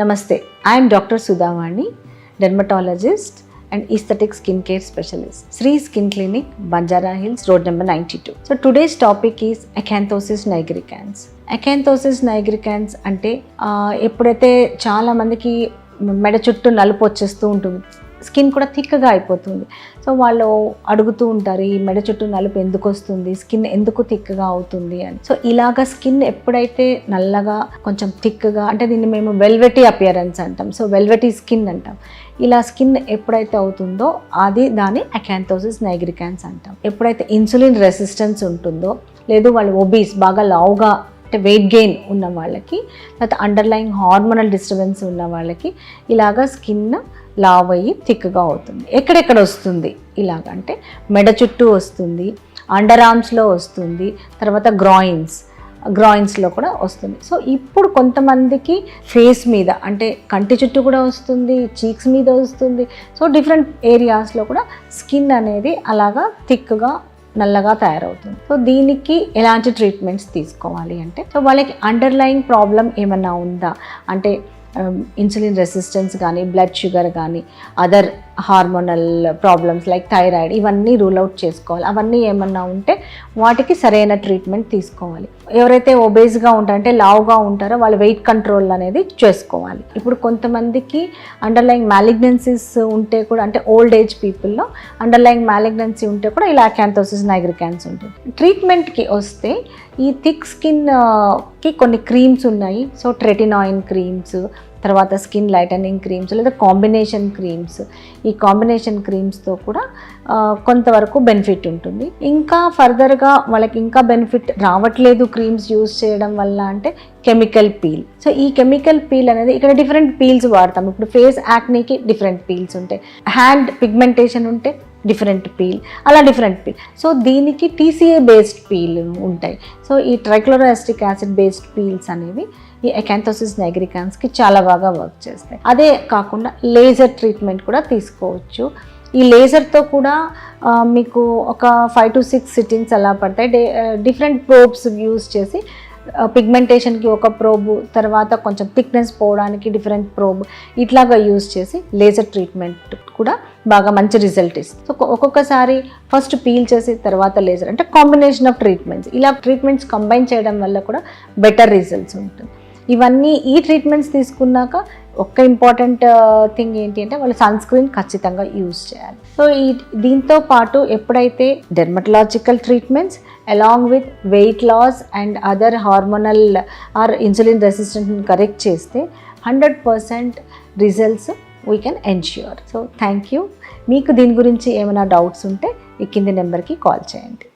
Namaste, I am Dr. Sudhavani, dermatologist and aesthetic skincare specialist. Sri Skin Clinic, Banjara Hills, road number 92. So today's topic is Acanthosis nigricans. Acanthosis nigricans అంటే ఎప్పుడైతే చాలా మందికి మెడ చుట్టూ నలుపు వచ్చేస్తూ ఉంటుంది, స్కిన్ కూడా థిక్గా అయిపోతుంది. సో వాళ్ళు అడుగుతూ ఉంటారు, ఈ మెడ చుట్టూ నలుపు ఎందుకు వస్తుంది, స్కిన్ ఎందుకు థిక్గా అవుతుంది అని. సో ఇలాగ స్కిన్ ఎప్పుడైతే నల్లగా కొంచెం థిక్గా, అంటే దీన్ని మేము వెల్వెటీ అపియరెన్స్ అంటాం, సో వెల్వెటీ స్కిన్ అంటాం. ఇలా స్కిన్ ఎప్పుడైతే అవుతుందో అది దాన్ని అకాంథోసిస్ నైగ్రికాన్స్ అంటాం. ఎప్పుడైతే ఇన్సులిన్ రెసిస్టెన్స్ ఉంటుందో, లేదు వాళ్ళు ఒబీస్ బాగా లావుగా అంటే వెయిట్ గెయిన్ ఉన్న వాళ్ళకి, లేకపోతే అండర్లైన్ హార్మోనల్ డిస్టర్బెన్స్ ఉన్న వాళ్ళకి ఇలాగ స్కిన్ లావ్ అయ్యి థిక్గా అవుతుంది. ఎక్కడెక్కడ వస్తుంది ఇలాగంటే మెడ చుట్టూ వస్తుంది, అండర్ ఆర్మ్స్లో వస్తుంది, తర్వాత గ్రాయిన్స్లో కూడా వస్తుంది. సో ఇప్పుడు కొంతమందికి ఫేస్ మీద అంటే కంటి చుట్టూ కూడా వస్తుంది, చీక్స్ మీద వస్తుంది. సో డిఫరెంట్ ఏరియాస్లో కూడా స్కిన్ అనేది అలాగా థిక్గా నల్లగా తయారవుతుంది. సో దీనికి ఎలాంటి ట్రీట్మెంట్స్ తీసుకోవాలి అంటే, సో వాళ్ళకి అండర్లైన్ ప్రాబ్లం ఏమన్నా ఉందా అంటే ఇన్సులిన్ రెసిస్టెన్స్ కానీ, బ్లడ్ షుగర్ కానీ, other hormonal problems like thyroid, ఇవన్నీ రూల్ అవుట్ చేసుకోవాలి. అవన్నీ ఏమన్నా ఉంటే వాటికి సరైన ట్రీట్మెంట్ తీసుకోవాలి. ఎవరైతే ఒబేస్గా ఉంటారో అంటే లావుగా ఉంటారో వాళ్ళ వెయిట్ కంట్రోల్ అనేది చేసుకోవాలి. ఇప్పుడు కొంతమందికి అండర్లైన్ మ్యాలిగ్నెన్సీస్ ఉంటే కూడా, అంటే ఓల్డ్ ఏజ్ పీపుల్లో అండర్లైన్ మ్యాలిగ్నెన్సీ ఉంటే కూడా ఇలా అకాంథోసిస్ నైగ్రికాన్స్ ఉంటుంది. ట్రీట్మెంట్కి వస్తే ఈ థిక్ స్కిన్కి కొన్ని క్రీమ్స్ ఉన్నాయి. సో ట్రెటినాయిన్ క్రీమ్స్, తర్వాత స్కిన్ లైటనింగ్ క్రీమ్స్, లేదా కాంబినేషన్ క్రీమ్స్. ఈ కాంబినేషన్ క్రీమ్స్తో కూడా కొంతవరకు బెనిఫిట్ ఉంటుంది. ఇంకా ఫర్దర్గా వాళ్ళకి ఇంకా బెనిఫిట్ రావట్లేదు క్రీమ్స్ యూజ్ చేయడం వల్ల అంటే కెమికల్ పీల్. సో ఈ కెమికల్ పీల్ అనేది ఇక్కడ డిఫరెంట్ పీల్స్ వాడతాం. ఇప్పుడు ఫేస్ యాక్నీకి డిఫరెంట్ పీల్స్ ఉంటాయి, హ్యాండ్ పిగ్మెంటేషన్ ఉంటే డిఫరెంట్ పీల్, అలా డిఫరెంట్ పీల్. సో దీనికి TCA బేస్డ్ పీల్ ఉంటాయి. సో ఈ ట్రైక్లోరోఎస్టిక్ యాసిడ్ బేస్డ్ పీల్స్ అనేవి ఈ అకాంథోసిస్ నైగ్రికాన్స్కి చాలా బాగా వర్క్ చేస్తాయి. అదే కాకుండా లేజర్ ట్రీట్మెంట్ కూడా తీసుకోవచ్చు. ఈ లేజర్తో కూడా మీకు ఒక 5 to 6 సిట్టింగ్స్ అలా పడతాయి. డిఫరెంట్ ప్రోబ్స్ యూజ్ చేసి పిగ్మెంటేషన్కి ఒక ప్రోబ్, తర్వాత కొంచెం థిక్నెస్ పోవడానికి డిఫరెంట్ ప్రోబ్, ఇట్లాగా యూజ్ చేసి లేజర్ ట్రీట్మెంట్ కూడా బాగా మంచి రిజల్ట్ ఇస్తుంది. సో ఒక్కొక్కసారి ఫస్ట్ పీల్ చేసి తర్వాత లేజర్, అంటే కాంబినేషన్ ఆఫ్ ట్రీట్మెంట్స్. ఇలా ట్రీట్మెంట్స్ కంబైన్ చేయడం వల్ల కూడా బెటర్ రిజల్ట్స్ ఉంటుంది. ఇవన్నీ ఈ ట్రీట్మెంట్స్ తీసుకున్నాక ఒక్క ఇంపార్టెంట్ థింగ్ ఏంటి అంటే వాళ్ళు సన్ స్క్రీన్ ఖచ్చితంగా యూజ్ చేయాలి. సో దీంతో పాటు ఎప్పుడైతే dermatological treatments along with weight loss and other hormonal or insulin resistance correct చేస్తే 100% results we can ensure. So thank you. మీకు దీని గురించి ఏమైనా డౌట్స్ ఉంటే ఈ కింది నెంబర్కి కాల్ చేయండి.